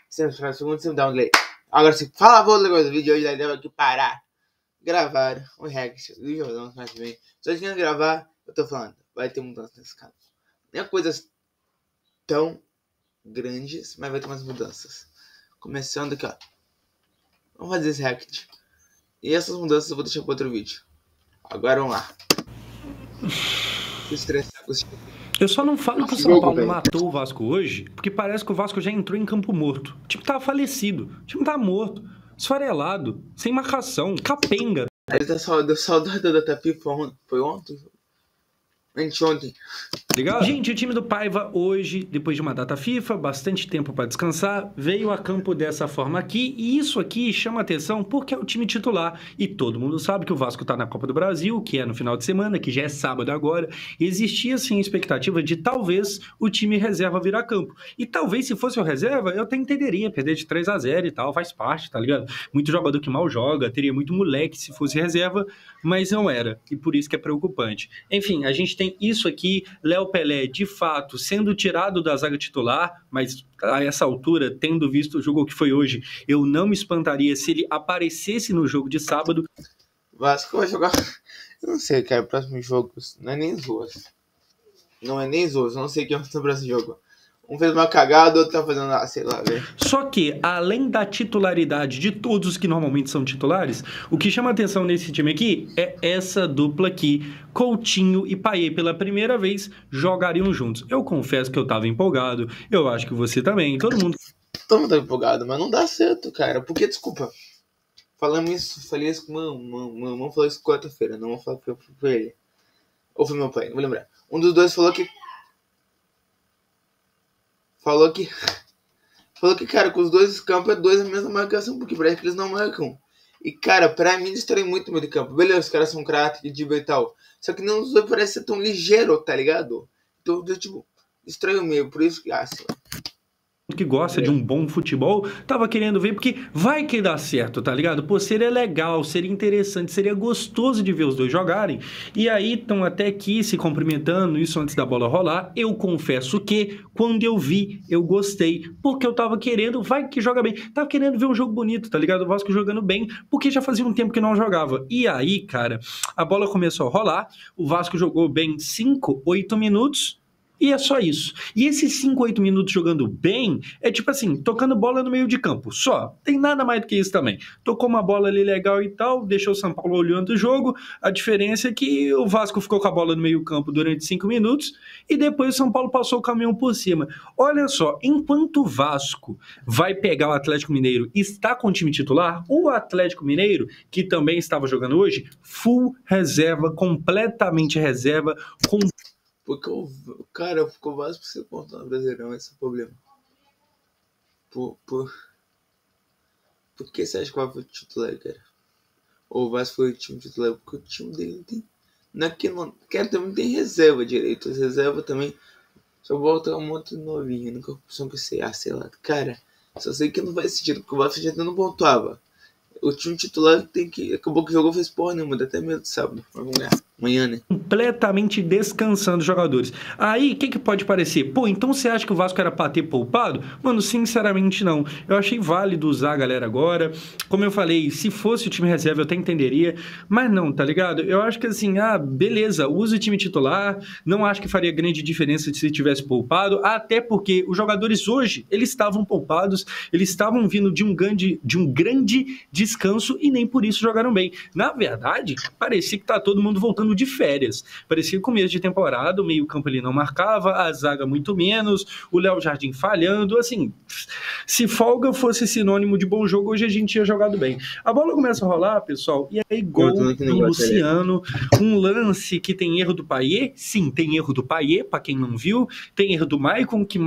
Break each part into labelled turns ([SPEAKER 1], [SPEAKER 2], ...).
[SPEAKER 1] Segundo, você me dá um delay. Agora sim, fala a outra coisa do vídeo hoje, daí deu aqui parar. Gravar um react do Jordão mais bem. Só que gravar, eu tô falando, vai ter mudança nesse canal. Não é coisas tão grandes, mas vai ter umas mudanças. Começando aqui, ó. Vamos fazer esse react. E essas mudanças eu vou deixar para outro vídeo. Agora vamos lá. Se estressar com esse...
[SPEAKER 2] Eu só não falo que o São Paulo matou o Vasco hoje, porque parece que o Vasco já entrou em campo morto. O time tava falecido, o time tava morto, esfarelado, sem marcação, capenga.
[SPEAKER 1] Ele tá saudade da FIFA ontem. Foi ontem? Anteontem.
[SPEAKER 2] Ligado? Gente, o time do Paiva hoje, depois de uma data FIFA, bastante tempo para descansar, veio a campo dessa forma aqui, e isso aqui chama atenção porque é o time titular, e todo mundo sabe que o Vasco tá na Copa do Brasil, que é no final de semana, que já é sábado agora, e existia sim a expectativa de talvez o time reserva virar campo, e talvez se fosse o reserva, eu até entenderia perder de 3-0 e tal, faz parte, tá ligado? Muito jogador que mal joga, teria muito moleque se fosse reserva, mas não era, e por isso que é preocupante. Enfim, a gente tem isso aqui, Léo Pelé, de fato, sendo tirado da zaga titular, mas a essa altura, tendo visto o jogo que foi hoje, eu não me espantaria se ele aparecesse no jogo de sábado.
[SPEAKER 1] Vasco vai jogar... Eu não sei, cara, o próximo jogo não é nem Zoas. Não é nem Zoas, eu não sei quem vai ser o próximo jogo. Um fez uma cagada, o outro tá fazendo, sei lá, velho.
[SPEAKER 2] Só que, além da titularidade de todos que normalmente são titulares, o que chama atenção nesse time aqui é essa dupla aqui, Coutinho e Payet, pela primeira vez, jogariam juntos. Eu confesso que eu tava empolgado, eu acho que você também, todo mundo
[SPEAKER 1] tá empolgado, mas não dá certo, cara, porque, desculpa, falei isso com meu irmão falou isso quarta-feira, não vou falar que foi ele, ou foi meu pai, não vou lembrar. Um dos dois falou que, cara, com os dois campos é dois a mesma marcação, porque parece que eles não marcam. E, cara, pra mim, destrói muito o meio de campo. Beleza, os caras são craques, de e tal. Só que não os dois parece ser tão ligeiro, tá ligado? Então, tipo, destrói o meio, por isso que, sei lá.
[SPEAKER 2] Que gosta de um bom futebol, tava querendo ver, porque vai que dá certo, tá ligado? Pô, seria legal, seria interessante, seria gostoso de ver os dois jogarem, e aí estão até aqui se cumprimentando, isso antes da bola rolar. Eu confesso que, quando eu vi, eu gostei, porque eu tava querendo, vai que joga bem, tava querendo ver um jogo bonito, tá ligado? O Vasco jogando bem, porque já fazia um tempo que não jogava. E aí, cara, a bola começou a rolar, o Vasco jogou bem 5, 8 minutos, e é só isso. E esses 5, 8 minutos jogando bem, é tipo assim, tocando bola no meio de campo, só. Tem nada mais do que isso também. Tocou uma bola ali legal e tal, deixou o São Paulo olhando o jogo. A diferença é que o Vasco ficou com a bola no meio campo durante 5 minutos e depois o São Paulo passou o caminhão por cima. Olha só, enquanto o Vasco vai pegar o Atlético Mineiro e está com o time titular, o Atlético Mineiro, que também estava jogando hoje, full reserva, completamente reserva, com...
[SPEAKER 1] Porque o cara ficou Vasco pra ser pontuar no Brasileirão, esse é o problema. Por que você acha que o Vasco foi titular, cara? Ou o Vasco foi o time titular? Porque o time dele não tem... Não é que não... Cara, também não tem reserva direito. As reservas também... Só volta um monte novinho. Nunca opção que sei lá. Cara, só sei que não faz sentido, porque o Vasco já não pontuava. O time titular tem que... Acabou que jogou, fez porra nenhuma, dá até medo de sábado. Mas vamos ganhar. Amanhã, né?
[SPEAKER 2] Completamente descansando os jogadores. Aí, o que pode parecer? Pô, então você acha que o Vasco era pra ter poupado? Mano, sinceramente não. Eu achei válido usar a galera agora. Como eu falei, se fosse o time reserva eu até entenderia. Mas não, tá ligado? Eu acho que assim, beleza, usa o time titular. Não acho que faria grande diferença se tivesse poupado. Até porque os jogadores hoje, eles estavam poupados. Eles estavam vindo de um grande descanso e nem por isso jogaram bem. Na verdade, parecia que tá todo mundo voltando de férias. Parecia começo de temporada, o meio campo ele não marcava, a zaga muito menos, o Léo Jardim falhando, assim, se folga fosse sinônimo de bom jogo, hoje a gente tinha jogado bem. A bola começa a rolar, pessoal, e aí gol do Luciano, um lance que tem erro do Payet, sim, tem erro do Payet, pra quem não viu, tem erro do Maicon, que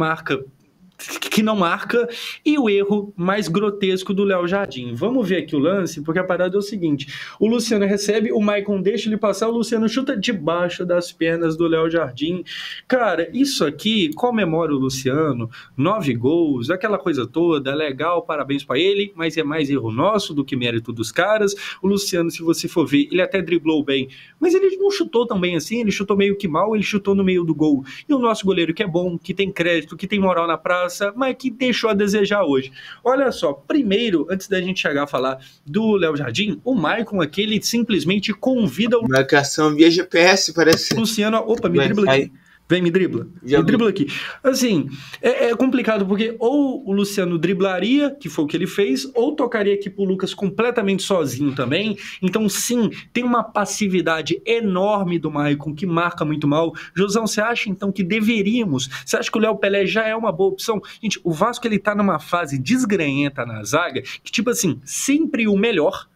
[SPEAKER 2] não marca, e o erro mais grotesco do Léo Jardim. Vamos ver aqui o lance, porque a parada é o seguinte, o Luciano recebe, o Maicon deixa ele passar, o Luciano chuta debaixo das pernas do Léo Jardim. Cara, isso aqui comemora o Luciano, 9 gols, aquela coisa toda, legal, parabéns pra ele, mas é mais erro nosso do que mérito dos caras. O Luciano, se você for ver, ele até driblou bem, mas ele não chutou tão bem assim, ele chutou meio que mal, ele chutou no meio do gol. E o nosso goleiro que é bom, que tem crédito, que tem moral na praça, promessa, mas que deixou a desejar hoje. Olha só, primeiro, antes da gente chegar a falar do Léo Jardim, o Maicon aqui, ele simplesmente convida o
[SPEAKER 1] Marcação via GPS, parece.
[SPEAKER 2] Luciano... Opa, me dribla aqui. Vem, me dribla. Me dribla aqui. Assim, é complicado porque ou o Luciano driblaria, que foi o que ele fez, ou tocaria aqui pro Lucas completamente sozinho também. Então, sim, tem uma passividade enorme do Maicon que marca muito mal. Josão, você acha então que deveríamos? Você acha que o Léo Pelé já é uma boa opção? Gente, o Vasco ele tá numa fase desgranhenta na zaga, que tipo assim, sempre o melhor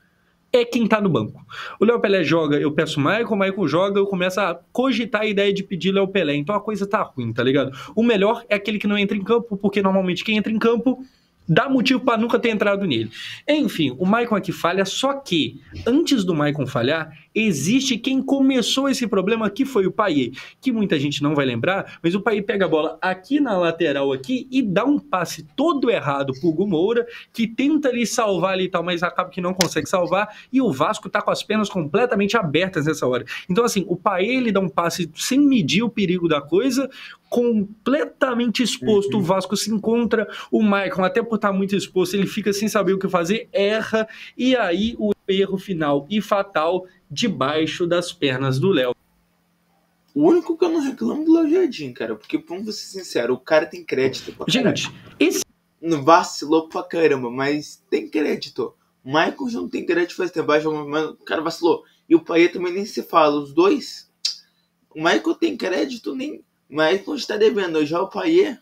[SPEAKER 2] é quem tá no banco. O Léo Pelé joga, eu peço o Maicon joga, eu começo a cogitar a ideia de pedir Léo Pelé. Então a coisa tá ruim, tá ligado? O melhor é aquele que não entra em campo, porque normalmente quem entra em campo dá motivo para nunca ter entrado nele. Enfim, o Maicon aqui falha, só que antes do Maicon falhar, existe quem começou esse problema, que foi o Payet, que muita gente não vai lembrar, mas o Payet pega a bola aqui na lateral aqui e dá um passe todo errado pro Hugo Moura, que tenta ali salvar ali e tal, mas acaba que não consegue salvar, e o Vasco tá com as pernas completamente abertas nessa hora. Então assim, o Payet ele dá um passe sem medir o perigo da coisa, completamente exposto, o Vasco se encontra, o Maicon, até por estar muito exposto, ele fica sem saber o que fazer, erra, e aí o erro final e fatal debaixo das pernas do Léo.
[SPEAKER 1] O único que eu não reclamo do Léo Jardim, cara, porque, vamos ser sincero, o cara tem crédito pra caralho.
[SPEAKER 2] Gente, esse
[SPEAKER 1] não vacilou pra caramba, mas tem crédito. O Maicon já não tem crédito faz tempo, mas o cara vacilou. E o Payet também nem se fala, os dois. O Maicon tem crédito, nem... Mas quando está devendo, já o Payet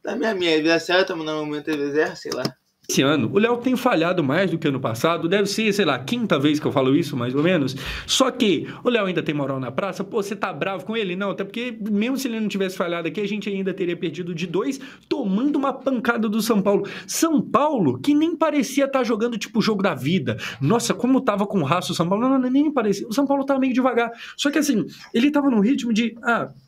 [SPEAKER 1] tá minha vida certa, mas no momento ele erra, sei lá.
[SPEAKER 2] Esse ano, o Léo tem falhado mais do que ano passado, deve ser, sei lá, a quinta vez que eu falo isso, mais ou menos. Só que o Léo ainda tem moral na praça, pô, você tá bravo com ele? Não, até porque mesmo se ele não tivesse falhado aqui, a gente ainda teria perdido de 2, tomando uma pancada do São Paulo. São Paulo, que nem parecia estar jogando tipo o jogo da vida. Nossa, como tava com raço o São Paulo. Não, nem parecia. O São Paulo tava meio devagar. Só que assim, ele tava num ritmo de,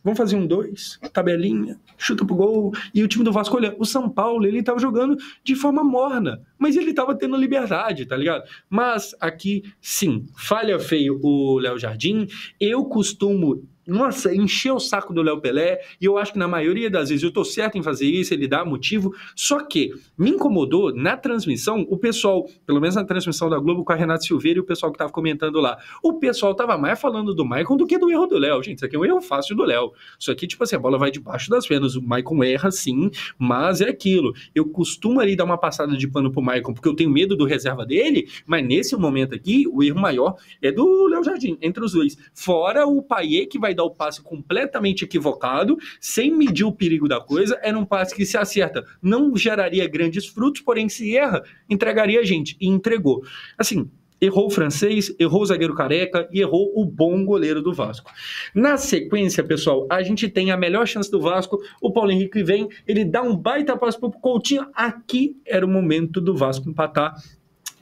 [SPEAKER 2] vamos fazer 1-2, tabelinha, chuta pro gol. E o time do Vasco, olha, o São Paulo, ele tava jogando de forma morna, mas ele tava tendo liberdade, tá ligado? Mas aqui, sim, falha feio o Léo Jardim. Eu costumo, nossa, encher o saco do Léo Pelé, e eu acho que na maioria das vezes eu tô certo em fazer isso, ele dá motivo, só que me incomodou na transmissão, o pessoal, pelo menos na transmissão da Globo com a Renata Silveira e o pessoal que tava comentando lá, o pessoal tava mais falando do Maicon do que do erro do Léo. Gente, isso aqui é um erro fácil do Léo. Isso aqui, tipo assim, a bola vai debaixo das pernas, o Maicon erra sim, mas é aquilo. Eu costumo ali dar uma passada de pano pro Maicon, porque eu tenho medo do reserva dele, mas nesse momento aqui, o erro maior é do Léo Jardim, entre os dois. Fora o Payet, que vai dar o passe completamente equivocado, sem medir o perigo da coisa, era um passe que se acerta, não geraria grandes frutos, porém se erra, entregaria a gente, e entregou. Assim, errou o francês, errou o zagueiro Careca e errou o bom goleiro do Vasco. Na sequência, pessoal, a gente tem a melhor chance do Vasco, o Paulo Henrique vem, ele dá um baita passe pro Coutinho, aqui era o momento do Vasco empatar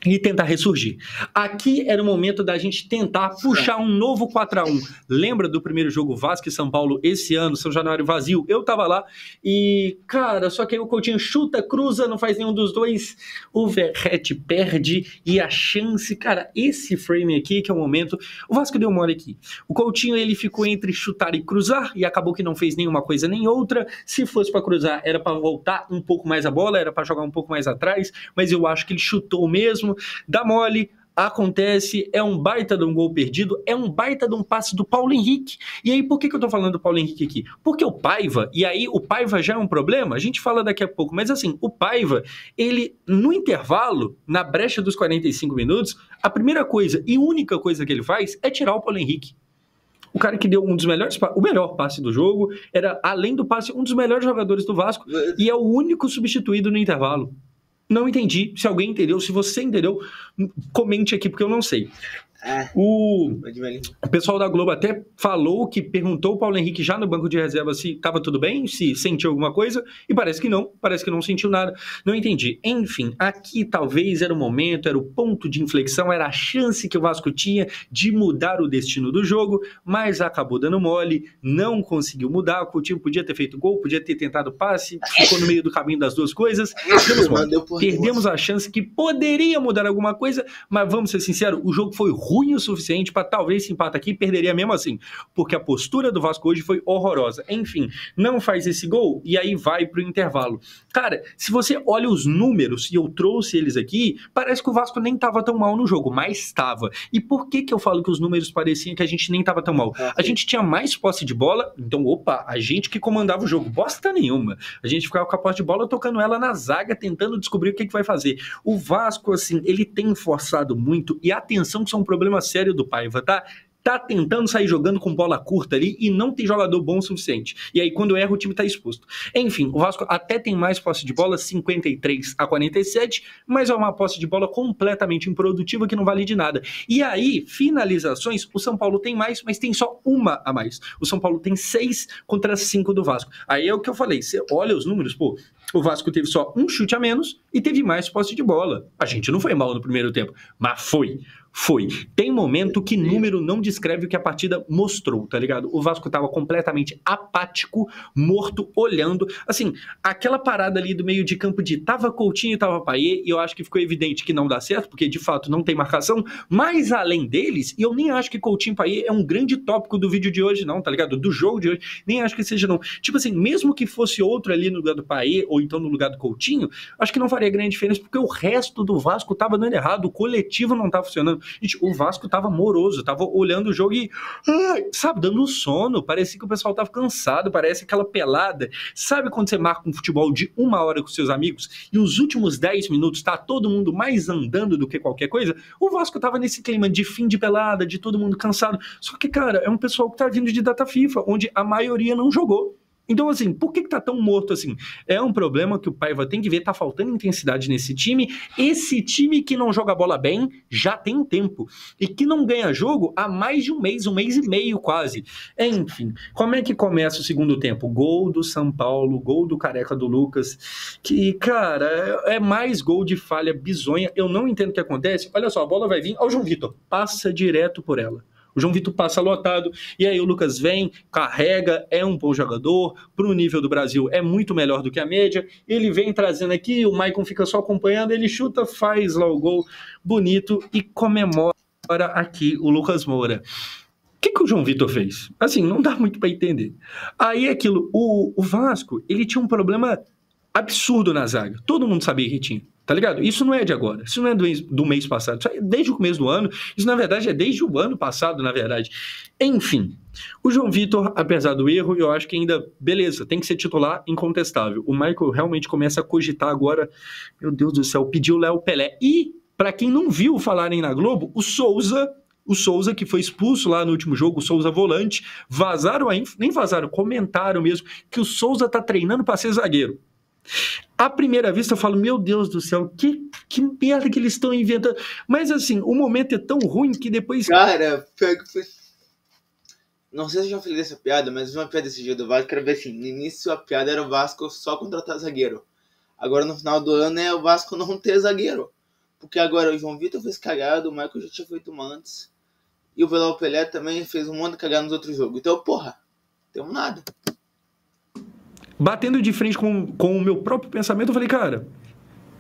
[SPEAKER 2] e tentar ressurgir. Aqui era o momento da gente tentar puxar um novo 4-1. Lembra do primeiro jogo Vasco e São Paulo esse ano, São Januário vazio? Eu tava lá e, cara, só que aí o Coutinho chuta, cruza, não faz nenhum dos dois, o Verratti perde e a chance, cara, esse frame aqui que é o momento, o Vasco deu mole aqui. O Coutinho, ele ficou entre chutar e cruzar e acabou que não fez nenhuma coisa nem outra. Se fosse para cruzar, era para voltar um pouco mais a bola, era para jogar um pouco mais atrás, mas eu acho que ele chutou mesmo. Dá mole, acontece, é um baita de um gol perdido, é um baita de um passe do Paulo Henrique. E aí, por que eu tô falando do Paulo Henrique aqui? Porque o Paiva, e aí o Paiva já é um problema, a gente fala daqui a pouco, mas assim, o Paiva, ele, no intervalo, na brecha dos 45 minutos, a primeira coisa e única coisa que ele faz é tirar o Paulo Henrique. O cara que deu um dos melhores, o melhor passe do jogo, era, além do passe, um dos melhores jogadores do Vasco, e é o único substituído no intervalo. Não entendi. Se alguém entendeu, se você entendeu, comente aqui, porque eu não sei. O pessoal da Globo até falou que perguntou o Paulo Henrique já no banco de reserva se estava tudo bem, se sentiu alguma coisa, e parece que não sentiu nada, não entendi. Enfim, aqui talvez era o momento, era o ponto de inflexão, era a chance que o Vasco tinha de mudar o destino do jogo, mas acabou dando mole, não conseguiu mudar, o Coutinho podia ter feito gol, podia ter tentado passe, ficou no meio do caminho das duas coisas, perdemos a chance que poderia mudar alguma coisa, mas vamos ser sinceros, o jogo foi ruim o suficiente para talvez se empata aqui, perderia mesmo assim, porque a postura do Vasco hoje foi horrorosa. Enfim, não faz esse gol e aí vai pro intervalo. Cara, se você olha os números, e eu trouxe eles aqui, parece que o Vasco nem tava tão mal no jogo, mas estava. E por que eu falo que os números pareciam que a gente nem tava tão mal? A gente tinha mais posse de bola, então, opa, a gente que comandava o jogo, bosta nenhuma. A gente ficava com a posse de bola tocando ela na zaga, tentando descobrir o que vai fazer. O Vasco, assim, ele tem forçado muito, e atenção que isso é um problema sério do Paiva, tá? Tá tentando sair jogando com bola curta ali e não tem jogador bom o suficiente. E aí, quando erra, o time tá exposto. Enfim, o Vasco até tem mais posse de bola, 53-47, mas é uma posse de bola completamente improdutiva que não vale de nada. E aí, finalizações, o São Paulo tem mais, mas tem só uma a mais. O São Paulo tem 6 contra 5 do Vasco. Aí é o que eu falei, você olha os números, pô, o Vasco teve só um chute a menos e teve mais posse de bola. A gente não foi mal no primeiro tempo, mas foi. Tem momento que número não descreve o que a partida mostrou, tá ligado? O Vasco tava completamente apático, morto, olhando. Assim, aquela parada ali do meio de campo de tava Coutinho e tava Payet, e eu acho que ficou evidente que não dá certo, porque de fato não tem marcação, mas além deles, e eu nem acho que Coutinho e Payet é um grande tópico do vídeo de hoje não, tá ligado? Do jogo de hoje, nem acho que seja não. Tipo assim, mesmo que fosse outro ali no lugar do Payet, ou então no lugar do Coutinho, acho que não faria grande diferença, porque o resto do Vasco tava dando errado, o coletivo não tava funcionando. Gente, o Vasco tava moroso, tava olhando o jogo e, sabe, dando sono, parecia que o pessoal tava cansado, parece aquela pelada. Sabe quando você marca um futebol de 1 hora com seus amigos e os últimos 10 minutos tá todo mundo mais andando do que qualquer coisa? O Vasco tava nesse clima de fim de pelada, de todo mundo cansado. Só que, cara, é um pessoal que tá vindo de data FIFA, onde a maioria não jogou. Então, assim, por que tá tão morto assim? É um problema que o Paiva tem que ver, tá faltando intensidade nesse time. Esse time que não joga bola bem já tem um tempo. E que não ganha jogo há mais de um mês e meio quase. Enfim, como é que começa o segundo tempo? Gol do São Paulo, gol do Careca do Lucas, que, cara, é mais gol de falha bizonha. Eu não entendo o que acontece. Olha só, a bola vai vir ao João Vitor, passa direto por ela. O João Vitor passa lotado, e aí o Lucas vem, carrega, é um bom jogador, pro nível do Brasil é muito melhor do que a média, ele vem trazendo aqui, o Maicon fica só acompanhando, ele chuta, faz lá o gol bonito e comemora aqui o Lucas Moura. O que o João Vitor fez? Assim, não dá muito para entender. Aí aquilo, o Vasco, ele tinha um problema absurdo na zaga, todo mundo sabia que tinha. Tá ligado? Isso não é de agora, isso não é do mês passado, isso é desde o começo do ano, isso na verdade é desde o ano passado, na verdade. Enfim, o João Vitor, apesar do erro, eu acho que ainda, beleza, tem que ser titular incontestável. O Michael realmente começa a cogitar agora, meu Deus do céu, pediu o Léo Pelé. E, pra quem não viu falarem na Globo, o Souza, que foi expulso lá no último jogo, o Souza volante, nem vazaram, comentaram mesmo, que o Souza tá treinando pra ser zagueiro. À primeira vista eu falo, meu Deus do céu, que merda que eles estão inventando. Mas assim, o momento é tão ruim que depois...
[SPEAKER 1] Cara, não sei se eu já falei dessa piada, mas uma piada desse dia do Vasco, quero ver assim, no início a piada era o Vasco só contratar zagueiro. Agora no final do ano é o Vasco não ter zagueiro. Porque agora o João Vitor fez cagada, o Michael já tinha feito uma antes. E o Léo Pelé também fez um monte de cagada nos outros jogos. Então, porra, temos nada.
[SPEAKER 2] Batendo de frente com o meu próprio pensamento, eu falei, cara,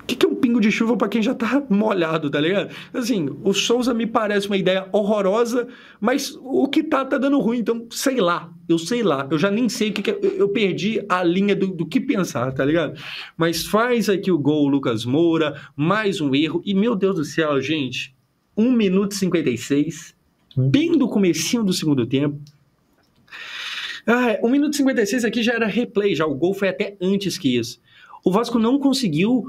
[SPEAKER 2] o que é um pingo de chuva pra quem já tá molhado, tá ligado? Assim, o Souza me parece uma ideia horrorosa, mas o que tá dando ruim, então, sei lá, eu já nem sei o que é, eu perdi a linha do que pensar, tá ligado? Mas faz aqui o gol, o Lucas Moura, mais um erro, e meu Deus do céu, gente, 1 minuto e 56, bem do comecinho do segundo tempo. 1 minuto e 56 aqui já era replay, já o gol foi até antes que isso. O Vasco não conseguiu,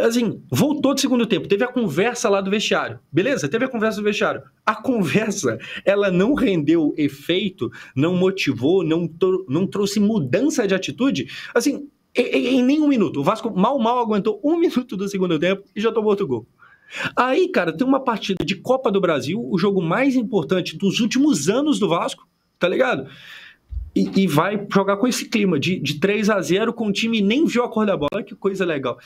[SPEAKER 2] assim, voltou do segundo tempo, teve a conversa lá do vestiário, beleza? Teve a conversa do vestiário. A conversa, ela não rendeu efeito, não motivou, não trouxe mudança de atitude, assim, em nenhum minuto. O Vasco mal aguentou 1 minuto do segundo tempo e já tomou outro gol. Aí, cara, tem uma partida de Copa do Brasil, o jogo mais importante dos últimos anos do Vasco, tá ligado? E vai jogar com esse clima de 3-0 com o time nem viu a cor da bola. Que coisa legal.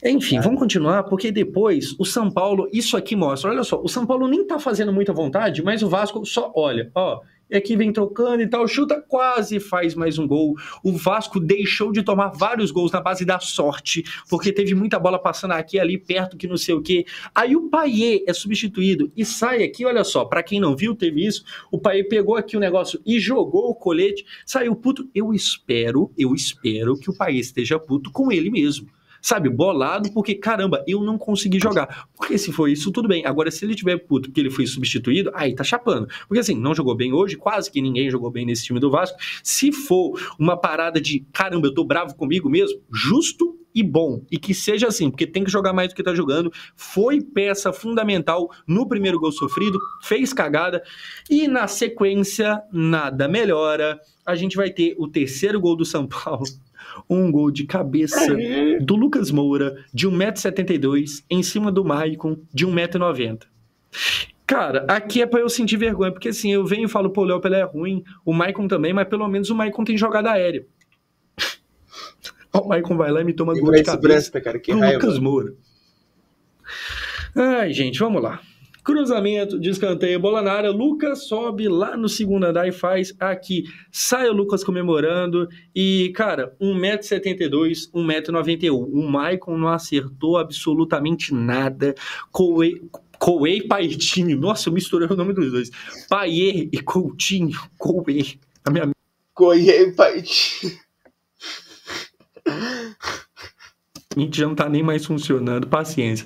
[SPEAKER 2] Enfim, vamos continuar, porque depois o São Paulo, isso aqui mostra, olha só, o São Paulo nem tá fazendo muita vontade, mas o Vasco só olha, ó, E aqui vem trocando e tal, chuta, quase faz mais um gol. O Vasco deixou de tomar vários gols na base da sorte, porque teve muita bola passando aqui, ali, perto, que não sei o quê. Aí o Payet é substituído e sai aqui, olha só, pra quem não viu, teve isso, o Payet pegou aqui o negócio e jogou o colete, saiu puto. Eu espero que o Payet esteja puto com ele mesmo. Sabe, bolado, porque, caramba, eu não consegui jogar. Porque se foi isso, tudo bem. Agora, se ele tiver puto porque ele foi substituído, aí tá chapando. Porque assim, não jogou bem hoje, quase que ninguém jogou bem nesse time do Vasco. Se for uma parada de, caramba, eu tô bravo comigo mesmo, justo e bom. E que seja assim, porque tem que jogar mais do que tá jogando. Foi peça fundamental no primeiro gol sofrido, fez cagada. E na sequência, nada melhora. A gente vai ter o terceiro gol do São Paulo. Um gol de cabeça do Lucas Moura, de 1,72 m, em cima do Maicon, de 1,90 m. Cara, aqui é pra eu sentir vergonha, porque assim, eu venho e falo, pô, o Léo Pelé é ruim, o Maicon também, mas pelo menos o Maicon tem jogada aérea. O Maicon vai lá e me toma gol de cabeça pro Lucas Moura. Ai, gente, vamos lá. Cruzamento de escanteio, bola na área, Lucas sobe lá no segundo andar e faz aqui. Sai o Lucas comemorando e, cara, 1,72 m, 1,91 m. O Maicon não acertou absolutamente nada. Coué e Paitinho. Nossa, eu misturei o nome dos dois. Payet e Coutinho. Coué.
[SPEAKER 1] Coué e Paitinho.
[SPEAKER 2] A gente já não tá nem mais funcionando, paciência.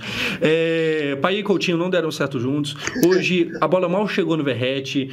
[SPEAKER 2] Payet e Coutinho não deram certo juntos. Hoje a bola mal chegou no Verratti.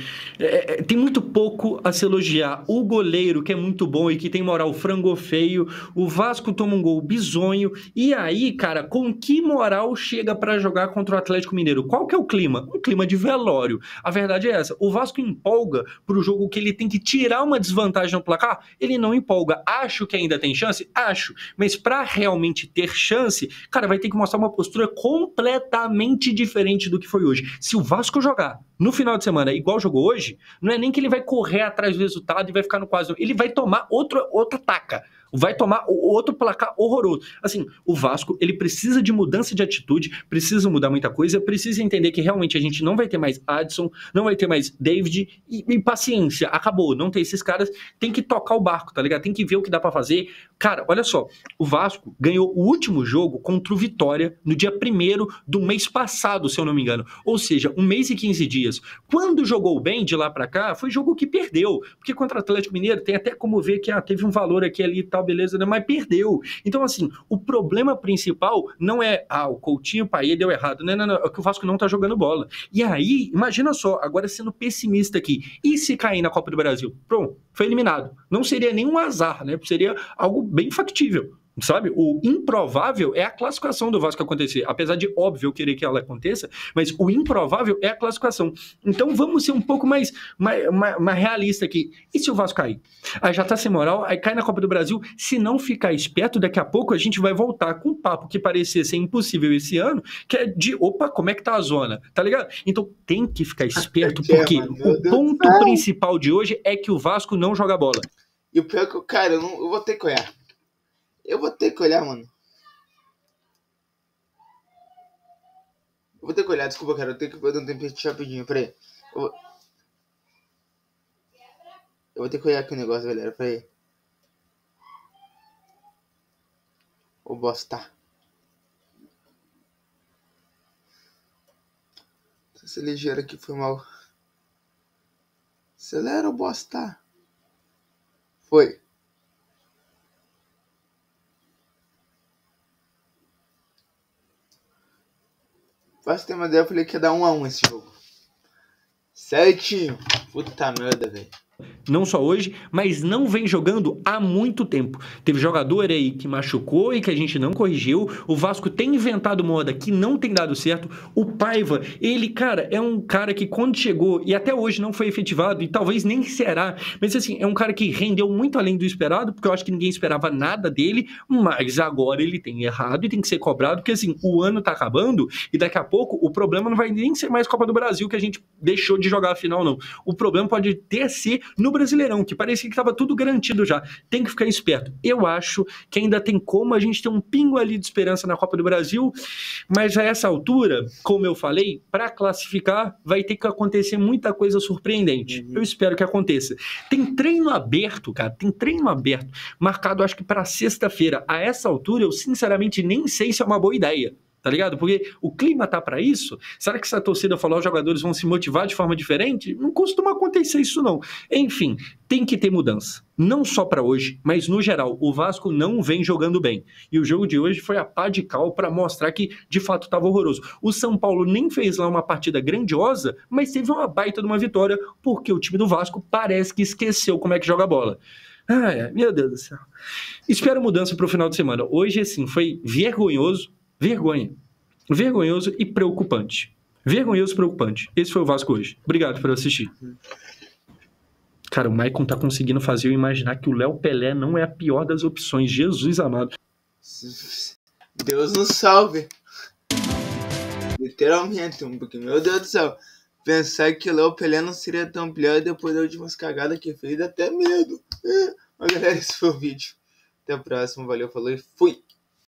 [SPEAKER 2] Tem muito pouco a se elogiar. O goleiro, que é muito bom e que tem moral, frango feio. O Vasco toma um gol bizonho. E aí, cara, com que moral chega pra jogar contra o Atlético Mineiro? Qual que é o clima? Um clima de velório. A verdade é essa. O Vasco empolga pro jogo que ele tem que tirar uma desvantagem no placar. Ele não empolga. Acho que ainda tem chance? Acho. Mas pra realmente ter chance, cara, vai ter que mostrar uma postura completamente diferente do que foi hoje. Se o Vasco jogar no final de semana igual jogou hoje, não é nem que ele vai correr atrás do resultado e vai ficar no quase, ele vai tomar outra taca. Vai tomar outro placar horroroso. Assim, o Vasco, ele precisa de mudança de atitude, precisa mudar muita coisa, precisa entender que realmente a gente não vai ter mais Adson, não vai ter mais David, e paciência, acabou, não tem esses caras, tem que tocar o barco, tá ligado? Tem que ver o que dá pra fazer. Cara, olha só, o Vasco ganhou o último jogo contra o Vitória no dia 1º do mês passado, se eu não me engano, ou seja, 1 mês e 15 dias. Quando jogou bem de lá pra cá, foi jogo que perdeu, porque contra o Atlético Mineiro tem até como ver que teve um valor aqui ali e tal, beleza, né? Mas perdeu. Então, assim, o problema principal não é, o Coutinho, o Payet deu errado. Não, é que o Vasco não tá jogando bola. E aí, imagina só, agora sendo pessimista aqui, e se cair na Copa do Brasil? Pronto, foi eliminado. Não seria nenhum azar, né? Seria algo bem factível. Sabe, o improvável é a classificação do Vasco acontecer, apesar de óbvio eu querer que ela aconteça, mas o improvável é a classificação. Então vamos ser um pouco mais realista aqui. E se o Vasco cair? Aí já tá sem moral, aí cai na Copa do Brasil. Se não ficar esperto, daqui a pouco a gente vai voltar com um papo que parecia ser impossível esse ano, que é de, opa, como é que tá a zona? Tá ligado? Então tem que ficar esperto, porque o ponto principal de hoje é que o Vasco não joga bola.
[SPEAKER 1] E o pior é que, cara, eu vou ter que olhar. Eu vou ter que olhar, mano. Eu vou ter que olhar, desculpa, cara. Eu dar um tempo rapidinho, peraí. Eu vou ter que olhar aqui o negócio, galera, peraí. Ô, bosta. Essa ligeira aqui foi mal. Acelera, ô, bosta. Foi. Pra você ter uma ideia, eu falei que ia dar 1-1 esse jogo. Certinho. Puta merda, velho.
[SPEAKER 2] Não só hoje, mas não vem jogando há muito tempo. Teve jogador aí que machucou e que a gente não corrigiu. O Vasco tem inventado moda que não tem dado certo. O Paiva, ele, cara, é um cara que quando chegou e até hoje não foi efetivado e talvez nem será, mas assim, é um cara que rendeu muito além do esperado, porque eu acho que ninguém esperava nada dele, mas agora ele tem errado e tem que ser cobrado, porque assim, o ano tá acabando e daqui a pouco o problema não vai nem ser mais Copa do Brasil, que a gente deixou de jogar a final, não. O problema pode ser no Brasileirão, que parecia que estava tudo garantido já. Tem que ficar esperto. Eu acho que ainda tem como a gente ter um pingo ali de esperança na Copa do Brasil, mas a essa altura, como eu falei, para classificar vai ter que acontecer muita coisa surpreendente. Eu espero que aconteça. Tem treino aberto, cara, tem treino aberto, marcado acho que para sexta-feira. A essa altura, eu sinceramente nem sei se é uma boa ideia. Tá ligado? Porque o clima tá pra isso. Será que essa torcida falou os jogadores vão se motivar de forma diferente? Não costuma acontecer isso, não. Enfim, tem que ter mudança. Não só pra hoje, mas no geral. O Vasco não vem jogando bem. E o jogo de hoje foi a pá de cal pra mostrar que, de fato, tava horroroso. O São Paulo nem fez lá uma partida grandiosa, mas teve uma baita de uma vitória, porque o time do Vasco parece que esqueceu como é que joga a bola. Ai, meu Deus do céu. Espero mudança pro final de semana. Hoje, assim, foi vergonhoso. Vergonhoso e preocupante. Vergonhoso e preocupante. Esse foi o Vasco hoje. Obrigado por assistir. Cara, o Maicon tá conseguindo fazer eu imaginar que o Léo Pelé não é a pior das opções. Jesus amado.
[SPEAKER 1] Deus nos salve. Literalmente, porque, meu Deus do céu, pensar que o Léo Pelé não seria tão pior depois das últimas cagadas que fez, dá até medo. Mas galera, esse foi o vídeo. Até a próxima. Valeu, falou e fui.